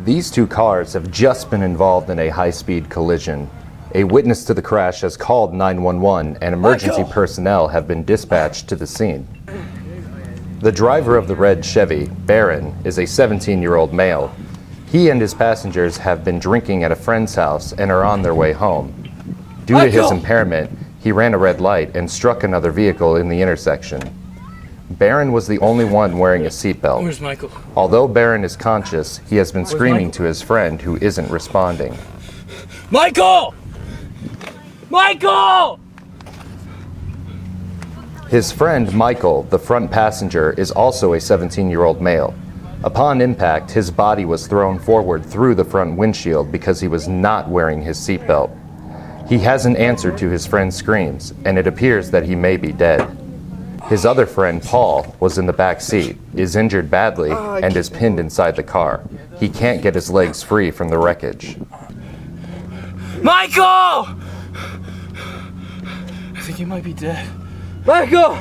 These two cars have just been involved in a high-speed collision. A witness to the crash has called 911 and emergency personnel have been dispatched to the scene. The driver of the red Chevy, Barron, is a 17-year-old male. He and his passengers have been drinking at a friend's house and are on their way home. Due to his impairment, he ran a red light and struck another vehicle in the intersection. Barron was the only one wearing a seatbelt. Where's Michael? Although Barron is conscious, he has been screaming to his friend who isn't responding. Michael! Michael! His friend Michael, the front passenger, is also a 17-year-old male. Upon impact, his body was thrown forward through the front windshield because he was not wearing his seatbelt. He hasn't answered to his friend's screams, and it appears that he may be dead. His other friend, Paul, was in the back seat, is injured badly, and is pinned inside the car. He can't get his legs free from the wreckage. Michael! I think he might be dead. Michael!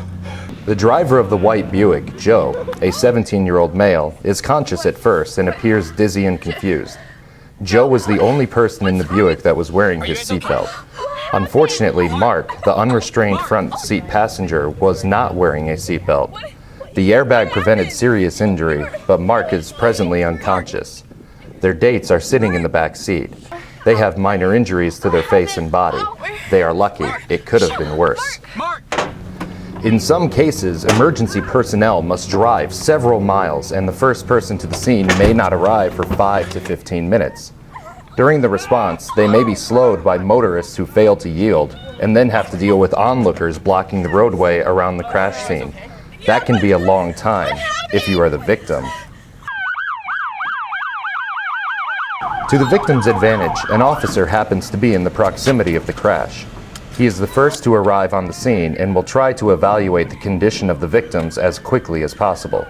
The driver of the white Buick, Joe, a 17-year-old male, is conscious at first and appears dizzy and confused. Joe was the only person in the Buick that was wearing his seatbelt. Unfortunately, Mark, the unrestrained front seat passenger, was not wearing a seatbelt. The airbag prevented serious injury, but Mark is presently unconscious. Their dates are sitting in the back seat. They have minor injuries to their face and body. They are lucky. It could have been worse. In some cases, emergency personnel must drive several miles, and the first person to the scene may not arrive for 5 to 15 minutes. During the response, they may be slowed by motorists who fail to yield, and then have to deal with onlookers blocking the roadway around the crash scene. That can be a long time if you are the victim. To the victim's advantage, an officer happens to be in the proximity of the crash. He is the first to arrive on the scene and will try to evaluate the condition of the victims as quickly as possible.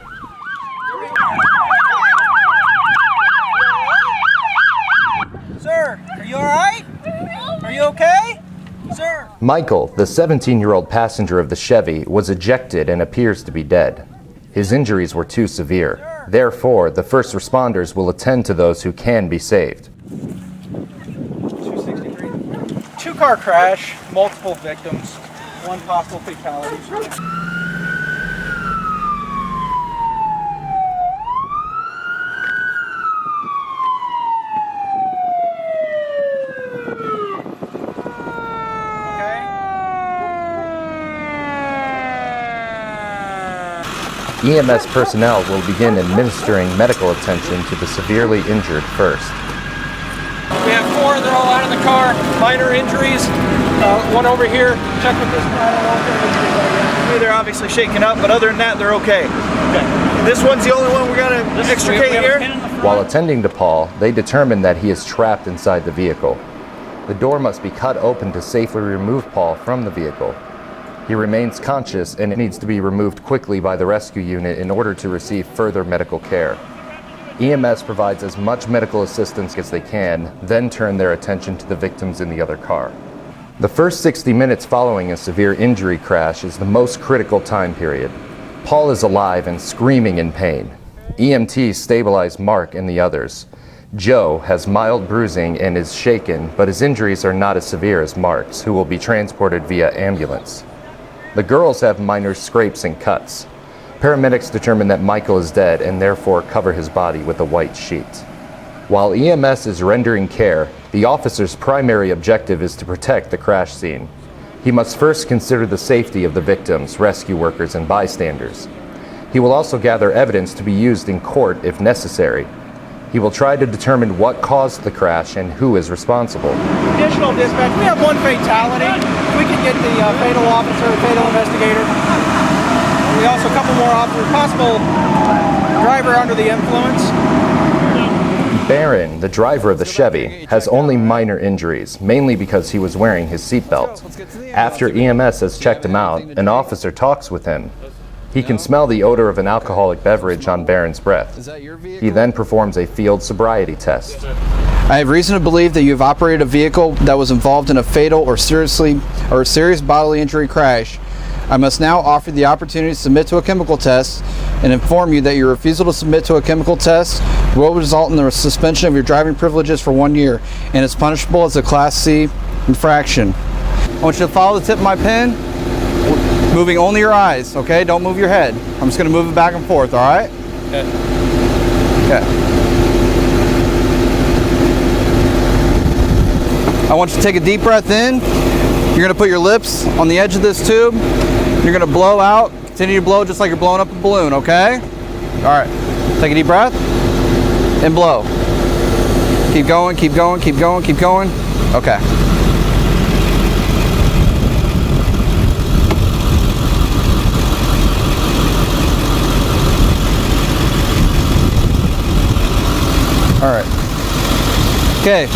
Sir, are you all right? Are you okay? Sir? Michael, the 17-year-old passenger of the Chevy, was ejected and appears to be dead. His injuries were too severe. Therefore, the first responders will attend to those who can be saved. 263. Two-car crash, multiple victims, one possible fatality. EMS personnel will begin administering medical attention to the severely injured first. We have 4, they're all out of the car, minor injuries. One over here, check with this guy. They're obviously shaken up, but other than that, they're okay. This one's the only one we gotta extricate here. While attending to Paul, they determine that he is trapped inside the vehicle. The door must be cut open to safely remove Paul from the vehicle. He remains conscious and it needs to be removed quickly by the rescue unit in order to receive further medical care. EMS provides as much medical assistance as they can, then turn their attention to the victims in the other car. The first 60 minutes following a severe injury crash is the most critical time period. Paul is alive and screaming in pain. EMTs stabilize Mark and the others. Joe has mild bruising and is shaken, but his injuries are not as severe as Mark's, who will be transported via ambulance. The girls have minor scrapes and cuts. Paramedics determine that Michael is dead and therefore cover his body with a white sheet. While EMS is rendering care, the officer's primary objective is to protect the crash scene. He must first consider the safety of the victims, rescue workers, and bystanders. He will also gather evidence to be used in court if necessary. He will try to determine what caused the crash and who is responsible. Additional dispatch, we have 1 fatality. We can get the fatal officer, fatal investigator. We also a couple more officers, possible driver under the influence. Barron, the driver of the Chevy, has only minor injuries, mainly because he was wearing his seatbelt. After EMS has checked him out, an officer talks with him. He can smell the odor of an alcoholic beverage on Barron's breath. He then performs a field sobriety test. I have reason to believe that you have operated a vehicle that was involved in a fatal or serious bodily injury crash I must now offer the opportunity to submit to a chemical test and inform you that your refusal to submit to a chemical test will result in the suspension of your driving privileges for 1 year and is punishable as a Class C infraction. I want you to follow the tip of my pen, moving only your eyes, okay? Don't move your head. I'm just going to move it back and forth, all right? Okay. Okay. I want you to take a deep breath in. You're going to put your lips on the edge of this tube. You're going to blow out. Continue to blow just like you're blowing up a balloon, okay? All right. Take a deep breath and blow. Keep going, keep going, keep going, keep going. Okay. All right. Okay.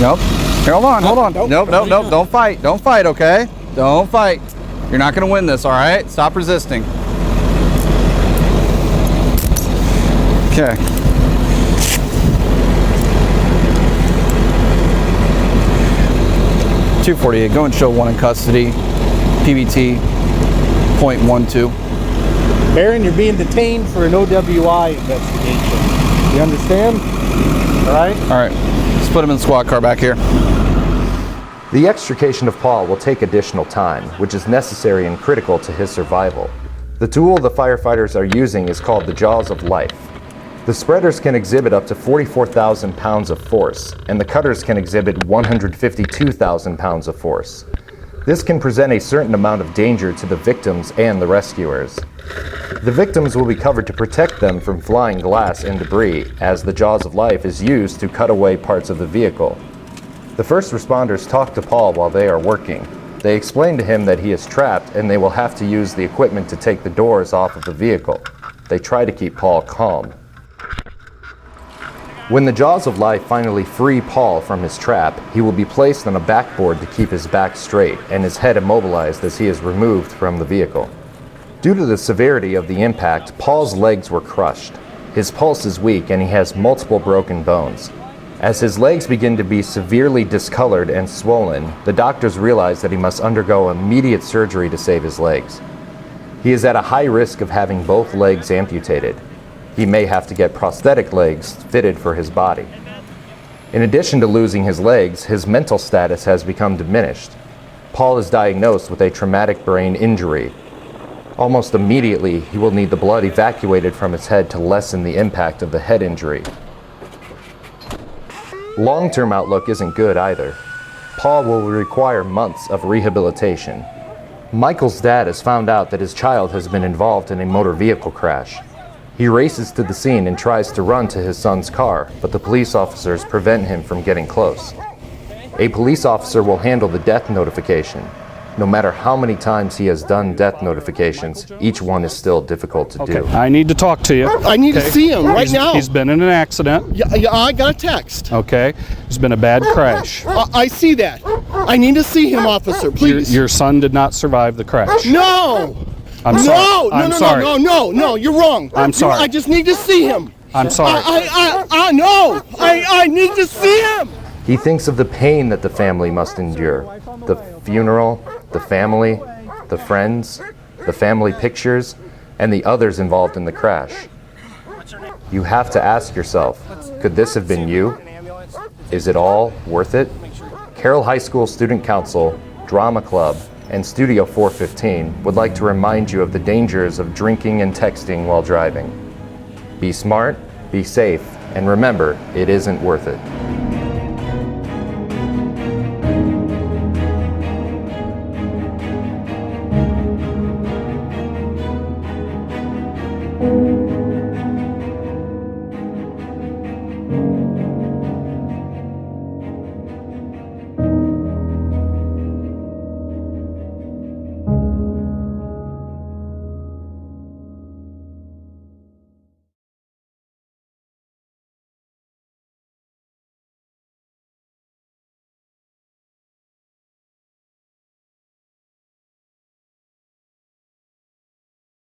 Nope. Here, hold on, hold on. Nope, nope, nope. Don't fight. Don't fight, okay? Don't fight. You're not going to win this, all right? Stop resisting. Okay. .248. Go and show one in custody. PBT .12. Baron, you're being detained for an OWI investigation. You understand? All right? All right. Let's put him in the squad car back here. The extrication of Paul will take additional time, which is necessary and critical to his survival. The tool the firefighters are using is called the Jaws of Life. The spreaders can exhibit up to 44,000 pounds of force, and the cutters can exhibit 152,000 pounds of force. This can present a certain amount of danger to the victims and the rescuers. The victims will be covered to protect them from flying glass and debris, as the Jaws of Life is used to cut away parts of the vehicle. The first responders talk to Paul while they are working. They explain to him that he is trapped and they will have to use the equipment to take the doors off of the vehicle. They try to keep Paul calm. When the Jaws of Life finally free Paul from his trap, he will be placed on a backboard to keep his back straight and his head immobilized as he is removed from the vehicle. Due to the severity of the impact, Paul's legs were crushed. His pulse is weak and he has multiple broken bones. As his legs begin to be severely discolored and swollen, the doctors realize that he must undergo immediate surgery to save his legs. He is at a high risk of having both legs amputated. He may have to get prosthetic legs fitted for his body. In addition to losing his legs, his mental status has become diminished. Paul is diagnosed with a traumatic brain injury. Almost immediately, he will need the blood evacuated from his head to lessen the impact of the head injury. Long-term outlook isn't good either. Paul will require months of rehabilitation. Michael's dad has found out that his child has been involved in a motor vehicle crash. He races to the scene and tries to run to his son's car, but the police officers prevent him from getting close. A police officer will handle the death notification. No matter how many times he has done death notifications, each one is still difficult to do. I need to talk to you. I need to see him right now. He's been in an accident. Yeah, I got a text. Okay. There's been a bad crash. I see that. I need to see him, officer, please. Your son did not survive the crash. No! I'm sorry. No, you're wrong. I'm sorry. I just need to see him. I'm sorry. I need to see him. He thinks of the pain that the family must endure. The funeral, the family, the friends, the family pictures, and the others involved in the crash. You have to ask yourself, could this have been you? Is it all worth it? Carroll High School Student Council, Drama Club, and Studio 415 would like to remind you of the dangers of drinking and texting while driving. Be smart, be safe, and remember, it isn't worth it.